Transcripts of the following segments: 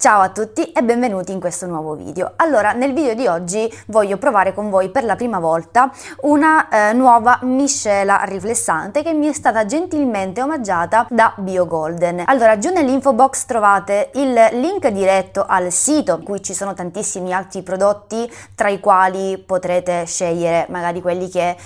Ciao a tutti e benvenuti in questo nuovo video. Allora, nel video di oggi voglio provare con voi per la prima volta una nuova miscela riflessante che mi è stata gentilmente omaggiata da BioGolden. Allora, giù nell'info box trovate il link diretto al sito, in cui ci sono tantissimi altri prodotti, tra i quali potrete scegliere magari quelli che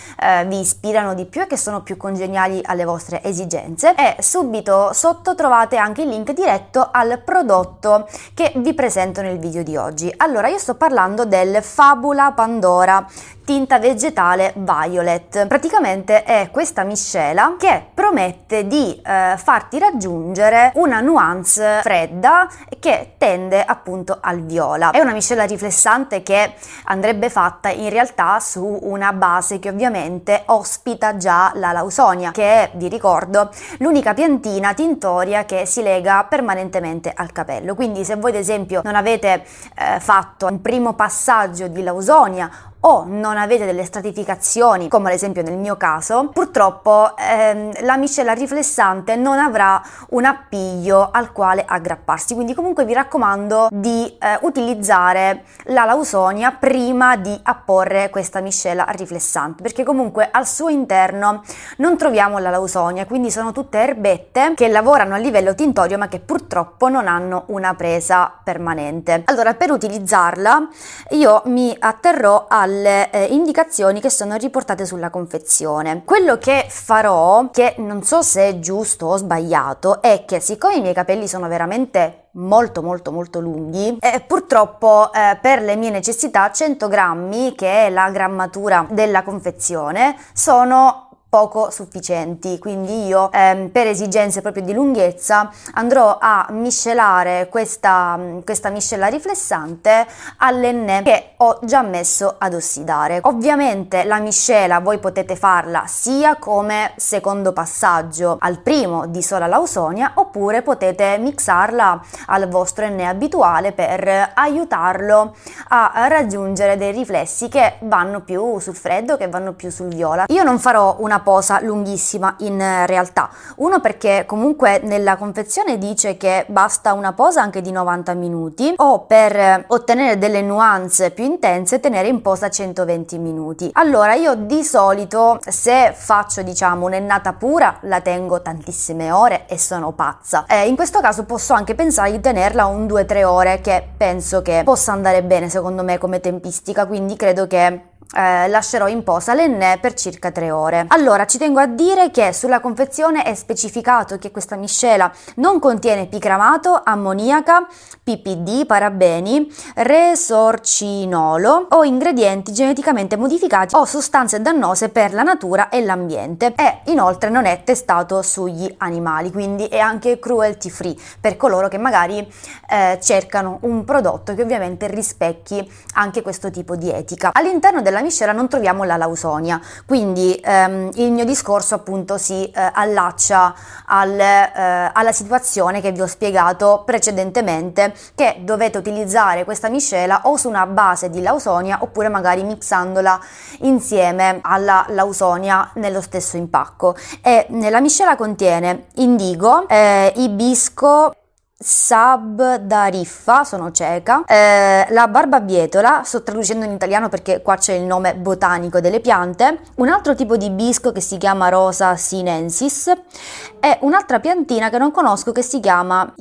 vi ispirano di più e che sono più congeniali alle vostre esigenze. E subito sotto trovate anche il link diretto al prodotto che vi presento nel video di oggi. Allora, io sto parlando del Fabula Pandora tinta vegetale Violet. Praticamente è questa miscela che promette di farti raggiungere una nuance fredda che tende appunto al viola. È una miscela riflessante che andrebbe fatta in realtà su una base che ovviamente ospita già la Lawsonia, che è, vi ricordo, l'unica piantina tintoria che si lega permanentemente al capello. Quindi se voi ad esempio non avete fatto un primo passaggio di Lawsonia o non avete delle stratificazioni, come ad esempio nel mio caso, purtroppo la miscela riflessante non avrà un appiglio al quale aggrapparsi. Quindi comunque vi raccomando di utilizzare la Lawsonia prima di apporre questa miscela riflessante, perché comunque al suo interno non troviamo la Lawsonia, quindi sono tutte erbette che lavorano a livello tintorio ma che purtroppo non hanno una presa permanente. Allora, per utilizzarla io mi atterrò alle indicazioni che sono riportate sulla confezione. Quello che farò, che non so se è giusto o sbagliato, è che siccome i miei capelli sono veramente molto lunghi, purtroppo per le mie necessità 100 grammi, che è la grammatura della confezione, sono poco sufficienti. Quindi io per esigenze proprio di lunghezza andrò a miscelare questa miscela riflessante all'enne che ho già messo ad ossidare. Ovviamente la miscela voi potete farla sia come secondo passaggio al primo di sola Lawsonia, oppure potete mixarla al vostro enne abituale per aiutarlo a raggiungere dei riflessi che vanno più sul freddo, che vanno più sul viola. Io non farò una posa lunghissima in realtà, uno perché comunque nella confezione dice che basta una posa anche di 90 minuti, o per ottenere delle nuance più intense tenere in posa 120 minuti. Allora io di solito, se faccio diciamo un'ennata pura, la tengo tantissime ore e sono pazza. In questo caso posso anche pensare di tenerla un 2-3 ore, che penso che possa andare bene secondo me come tempistica, quindi credo che lascerò in posa l'enne per circa 3 ore. Allora, ci tengo a dire che sulla confezione è specificato che questa miscela non contiene picramato, ammoniaca, PPD, parabeni, resorcinolo o ingredienti geneticamente modificati o sostanze dannose per la natura e l'ambiente, e inoltre non è testato sugli animali, quindi è anche cruelty free per coloro che magari cercano un prodotto che ovviamente rispecchi anche questo tipo di etica. All'interno della miscela non troviamo la Lawsonia, quindi il mio discorso appunto si allaccia alla situazione che vi ho spiegato precedentemente, che dovete utilizzare questa miscela o su una base di Lawsonia oppure magari mixandola insieme alla Lawsonia nello stesso impacco. E la miscela contiene indigo, ibisco, Sabdariffa, sono cieca, la barbabietola, sto traducendo in italiano perché qua c'è il nome botanico delle piante, un altro tipo di ibisco che si chiama Rosa sinensis e un'altra piantina che non conosco che si chiama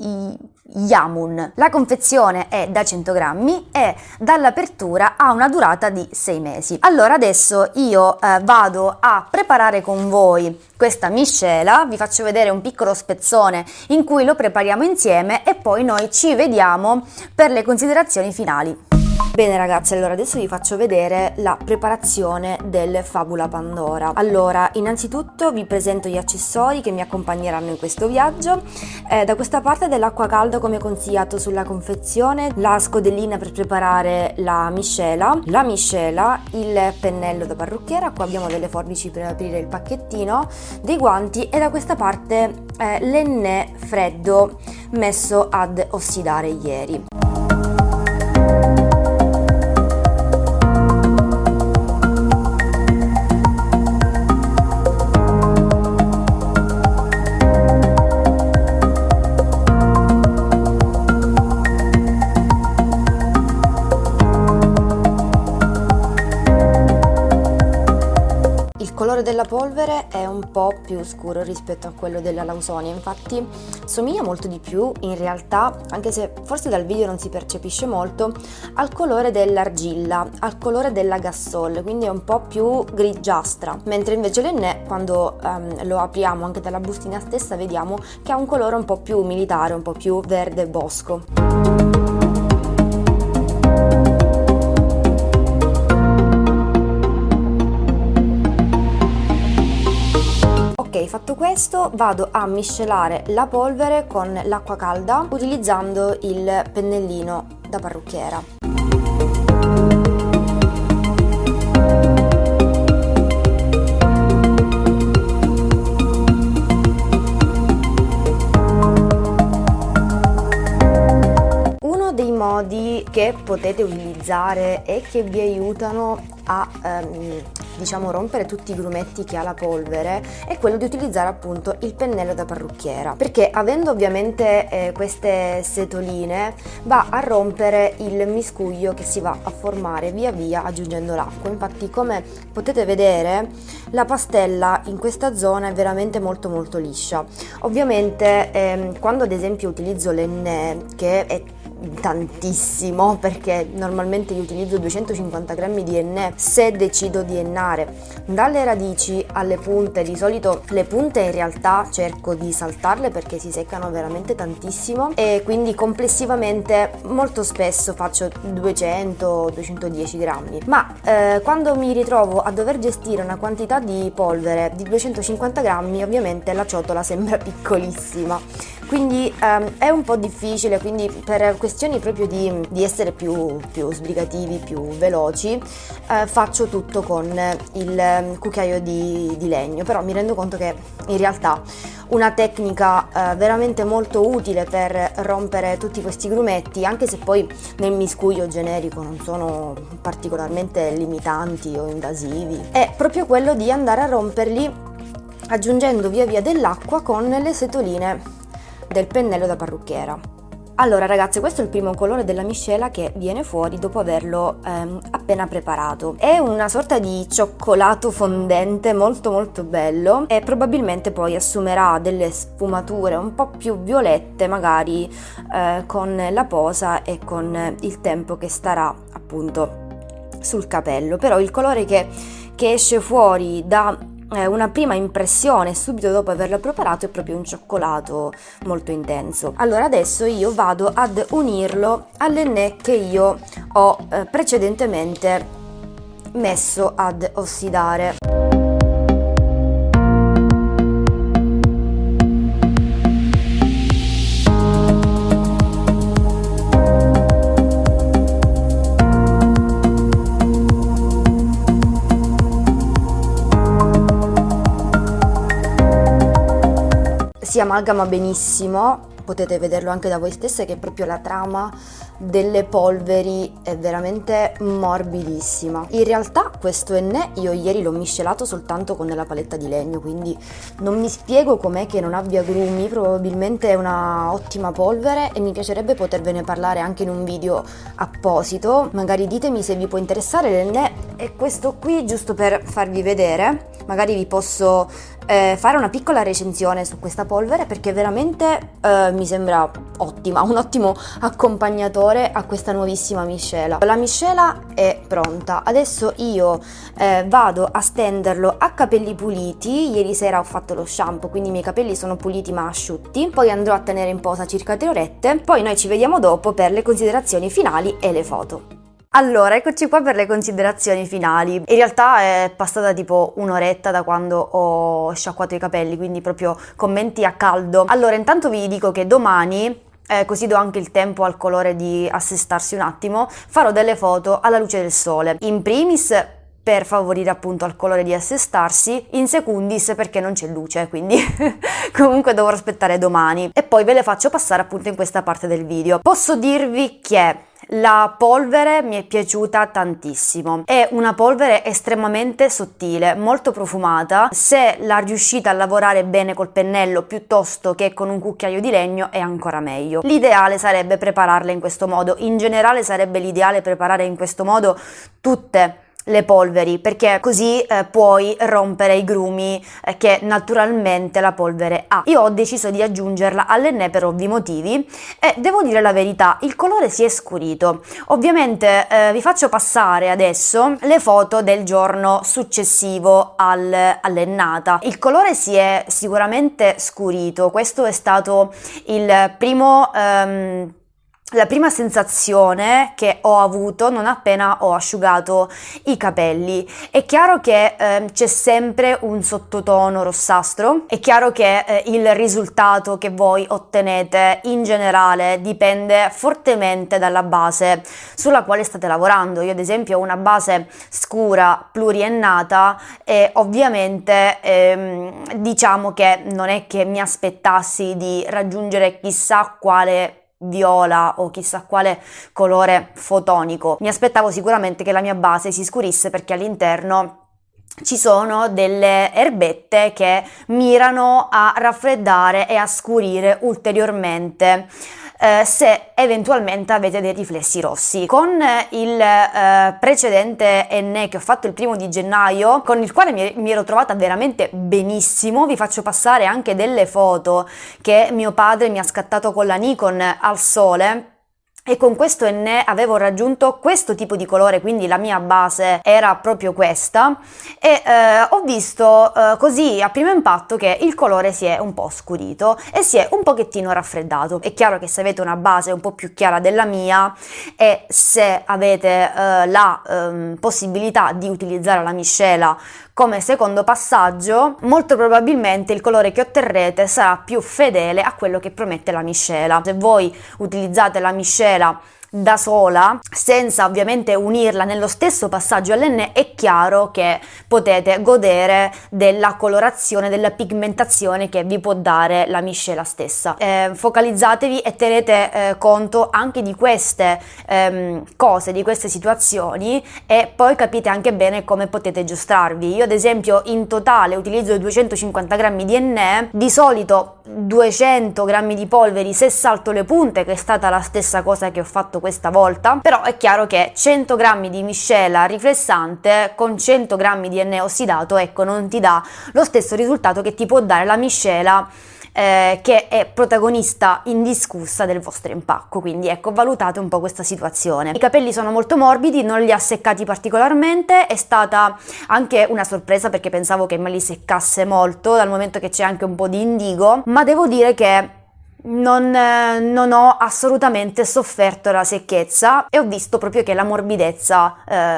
Yamun. La confezione è da 100 grammi e dall'apertura ha una durata di 6 mesi. Allora adesso io vado a preparare con voi questa miscela, vi faccio vedere un piccolo spezzone in cui lo prepariamo insieme e poi noi ci vediamo per le considerazioni finali. Bene ragazzi, allora adesso vi faccio vedere la preparazione del Fabula Pandora. Allora, innanzitutto vi presento gli accessori che mi accompagneranno in questo viaggio. Da questa parte dell'acqua calda come consigliato sulla confezione, la scodellina per preparare la miscela, il pennello da parrucchiera, qua abbiamo delle forbici per aprire il pacchettino, dei guanti e da questa parte l'enne freddo messo ad ossidare ieri. colore della polvere è un po' più scuro rispetto a quello della Lawsonia, infatti somiglia molto di più in realtà, anche se forse dal video non si percepisce molto, al colore dell'argilla, al colore della Gasol, quindi è un po' più grigiastra, mentre invece l'Ennè, quando lo apriamo anche dalla bustina stessa, vediamo che ha un colore un po' più militare, un po' più verde bosco. Ok, fatto questo vado a miscelare la polvere con l'acqua calda utilizzando il pennellino da parrucchiera. Uno dei modi che potete utilizzare e che vi aiutano a diciamo rompere tutti i grumetti che ha la polvere è quello di utilizzare appunto il pennello da parrucchiera, perché avendo ovviamente queste setoline va a rompere il miscuglio che si va a formare via via aggiungendo l'acqua. Infatti, come potete vedere, la pastella in questa zona è veramente molto liscia. Ovviamente quando ad esempio utilizzo l'Ennè, che è tantissimo, perché normalmente io utilizzo 250 grammi di Ennè se decido di ennare dalle radici alle punte. Di solito le punte in realtà cerco di saltarle perché si seccano veramente tantissimo e quindi complessivamente molto spesso faccio 200-210 grammi, ma quando mi ritrovo a dover gestire una quantità di polvere di 250 grammi ovviamente la ciotola sembra piccolissima, quindi è un po' difficile. Quindi per questioni proprio di essere più sbrigativi, più veloci, faccio tutto con il cucchiaio di legno, però mi rendo conto che in realtà una tecnica veramente molto utile per rompere tutti questi grumetti, anche se poi nel miscuglio generico non sono particolarmente limitanti o invasivi, è proprio quello di andare a romperli aggiungendo via via dell'acqua con le setoline del pennello da parrucchiera. Allora ragazze, questo è il primo colore della miscela che viene fuori dopo averlo appena preparato. È una sorta di cioccolato fondente molto bello e probabilmente poi assumerà delle sfumature un po' più violette, magari con la posa e con il tempo che starà appunto sul capello. Però il colore che esce fuori da una prima impressione subito dopo averlo preparato è proprio un cioccolato molto intenso. Allora adesso io vado ad unirlo all'Ennè che io ho precedentemente messo ad ossidare. Si amalgama benissimo, potete vederlo anche da voi stesse che proprio la trama delle polveri è veramente morbidissima. In realtà questo Ennè io ieri l'ho miscelato soltanto con la paletta di legno, quindi non mi spiego com'è che non abbia grumi. Probabilmente è una ottima polvere e mi piacerebbe potervene parlare anche in un video apposito. Magari ditemi se vi può interessare. L'Ennè è questo qui, giusto per farvi vedere. Magari vi posso fare una piccola recensione su questa polvere perché veramente mi sembra ottima, un ottimo accompagnatore a questa nuovissima miscela. La miscela è pronta, adesso io vado a stenderlo a capelli puliti. Ieri sera ho fatto lo shampoo, quindi i miei capelli sono puliti ma asciutti. Poi andrò a tenere in posa circa 3 orette, poi noi ci vediamo dopo per le considerazioni finali e le foto. Allora, eccoci qua per le considerazioni finali. In realtà è passata tipo un'oretta da quando ho sciacquato i capelli, quindi proprio commenti a caldo. Allora, intanto vi dico che domani, così do anche il tempo al colore di assestarsi un attimo, farò delle foto alla luce del sole. In primis per favorire appunto al colore di assestarsi, in secundis perché non c'è luce, quindi comunque dovrò aspettare domani e poi ve le faccio passare appunto in questa parte del video. Posso dirvi che la polvere mi è piaciuta tantissimo, è una polvere estremamente sottile, molto profumata. Se la riuscite a lavorare bene col pennello piuttosto che con un cucchiaio di legno è ancora meglio. L'ideale sarebbe prepararla in questo modo, in generale sarebbe l'ideale preparare in questo modo tutte le polveri, perché così puoi rompere i grumi che naturalmente la polvere ha. Io ho deciso di aggiungerla all'Enne per ovvi motivi e devo dire la verità, il colore si è scurito. Ovviamente vi faccio passare adesso le foto del giorno successivo all'ennata. Il colore si è sicuramente scurito, questo è stato il primo la prima sensazione che ho avuto non appena ho asciugato i capelli. È chiaro che c'è sempre un sottotono rossastro, è chiaro che il risultato che voi ottenete in generale dipende fortemente dalla base sulla quale state lavorando. Io ad esempio ho una base scura pluriennata e ovviamente diciamo che non è che mi aspettassi di raggiungere chissà quale viola o chissà quale colore fotonico. Mi aspettavo sicuramente che la mia base si scurisse perché all'interno ci sono delle erbette che mirano a raffreddare e a scurire ulteriormente se eventualmente avete dei riflessi rossi. Con il precedente Enne che ho fatto il 1° gennaio, con il quale mi ero trovata veramente benissimo, vi faccio passare anche delle foto che mio padre mi ha scattato con la Nikon al sole. E con questo Enne avevo raggiunto questo tipo di colore, quindi la mia base era proprio questa e ho visto così a primo impatto che il colore si è un po' scurito e si è un pochettino raffreddato. È chiaro che se avete una base un po' più chiara della mia e se avete la possibilità di utilizzare la miscela come secondo passaggio, molto probabilmente il colore che otterrete sarà più fedele a quello che promette la miscela. Se voi utilizzate la miscela da sola, senza ovviamente unirla nello stesso passaggio all'Enne, è chiaro che potete godere della colorazione, della pigmentazione che vi può dare la miscela stessa. Focalizzatevi e tenete conto anche di queste cose, di queste situazioni, e poi capite anche bene come potete giostrarvi. Io ad esempio in totale utilizzo 250 grammi di Enne, di solito 200 grammi di polveri se salto le punte, che è stata la stessa cosa che ho fatto questa volta, però è chiaro che 100 grammi di miscela riflessante con 100 grammi di Enne ossidato, ecco, non ti dà lo stesso risultato che ti può dare la miscela che è protagonista indiscussa del vostro impacco. Quindi ecco, valutate un po' questa situazione. I capelli sono molto morbidi, non li ha seccati particolarmente, è stata anche una sorpresa perché pensavo che me li seccasse molto, dal momento che c'è anche un po' di indigo, ma devo dire che non ho assolutamente sofferto la secchezza e ho visto proprio che la morbidezza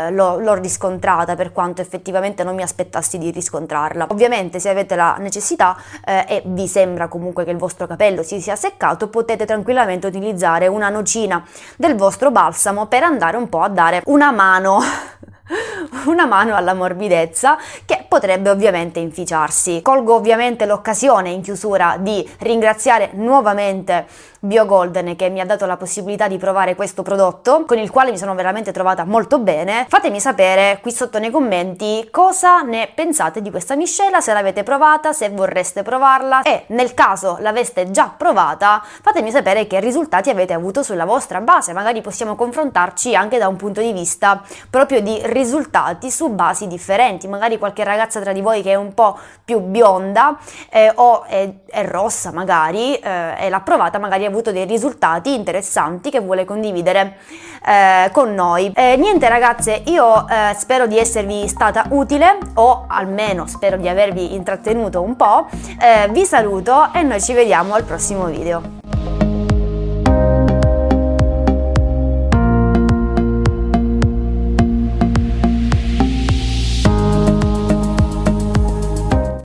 l'ho riscontrata, per quanto effettivamente non mi aspettassi di riscontrarla. Ovviamente se avete la necessità e vi sembra comunque che il vostro capello si sia seccato, potete tranquillamente utilizzare una nocina del vostro balsamo per andare un po' a dare una mano alla morbidezza, che potrebbe ovviamente inficiarsi. Colgo ovviamente l'occasione in chiusura di ringraziare nuovamente BioGolden che mi ha dato la possibilità di provare questo prodotto, con il quale mi sono veramente trovata molto bene. Fatemi sapere qui sotto nei commenti cosa ne pensate di questa miscela, se l'avete provata, se vorreste provarla, e nel caso l'aveste già provata fatemi sapere che risultati avete avuto sulla vostra base. Magari possiamo confrontarci anche da un punto di vista proprio di risultati su basi differenti. Magari qualche ragazza tra di voi che è un po' più bionda o è rossa magari e l'ha provata, magari ha avuto dei risultati interessanti che vuole condividere con noi. Niente ragazze, io spero di esservi stata utile, o almeno spero di avervi intrattenuto un po'. Vi saluto e noi ci vediamo al prossimo video.